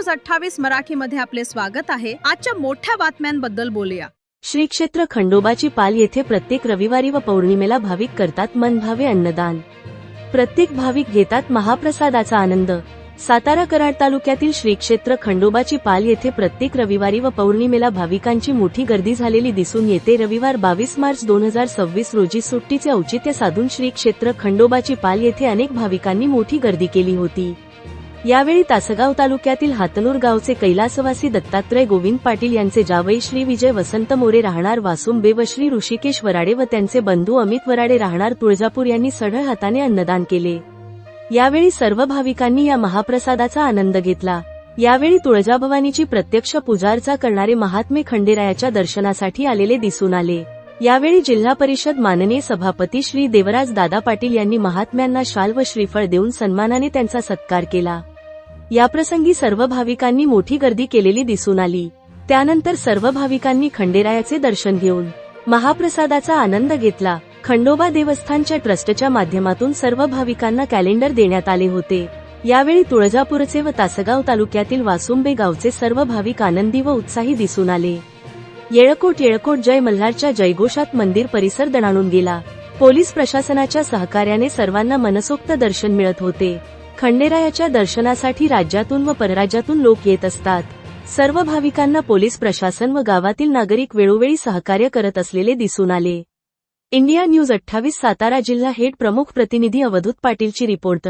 News 28 मराठीमध्ये आपले स्वागत आहे। आजच्या मोठ्या बातम्यांबद्दल बोलूया। श्री क्षेत्र खंडोबाची पाल येथे प्रत्येक रविवारी व पौर्णिमेला भाविक करतात मनभावे अन्नदान। प्रत्येक भाविक घेतात महाप्रसादाचा आनंद। सातारा कराड तालुक्यातील श्री क्षेत्र खंडोबाची पाल येथे प्रत्येक रविवारी व पौर्णिमेला भाविकांची मोठी गर्दी झालेली दिसून येते। रविवार 22 मार्च 2026 रोजी सुट्टीचे औचित्य साधून श्री क्षेत्र खंडोबाची पाल येथे अनेक भाविकांनी मोठी गर्दी केली होती। यावेळी तासगाव तालुक्यातील हातनूर गावचे कैलासवासी दत्तात्रय गोविंद पाटील यांचे जावई श्री विजय वसंत मोरे राहणार वासुंबे व श्री ऋषिकेश वराडे व त्यांचे बंधू अमित वराडे राहणार तुळजापूर यांनी सढळ हाताने अन्नदान केले। यावेळी सर्व भाविकांनी या महाप्रसादाचा आनंद घेतला। यावेळी तुळजाभवानीची प्रत्यक्ष पूजा अर्चा करणारे महात्मे खंडेरायाच्या दर्शनासाठी आलेले दिसून आले। यावेळी जिल्हा परिषद माननीय सभापती श्री देवराज दादा पाटील यांनी महात्म्यांना शाल व श्रीफळ देऊन सन्मानाने त्यांचा सत्कार केला। याप्रसंगी सर्व भाविकांनी मोठी गर्दी केलेली दिसून आली। त्यानंतर सर्व भाविकांनी खंडेरायाचे दर्शन घेऊन महाप्रसादाचा आनंद घेतला। खंडोबा देवस्थानच्या ट्रस्टच्या माध्यमातून सर्व भाविकांना कॅलेंडर देण्यात आले होते। यावेळी तुळजापूरचे व तासगाव तालुक्यातील वासुंबे गावचे सर्व भाविक आनंदी व उत्साही दिसून आले। येळकोट येळकोट जय मल्हारच्या जयघोषात मंदिर परिसर दणाणून गेला। पोलीस प्रशासनाच्या सहकार्याने सर्वांना मनसोक्त दर्शन मिळत होते। खंडेरायाच्या दर्शनासाठी राज्यातून व परराज्यातून लोक येत असतात। सर्व भाविकांना पोलीस प्रशासन व गावातील नागरिक वेळोवेळी सहकार्य करत असलेले दिसून आले। इंडिया न्यूज 28 सातारा जिल्हा हेड प्रमुख प्रतिनिधी अवधूत पाटीलची रिपोर्ट।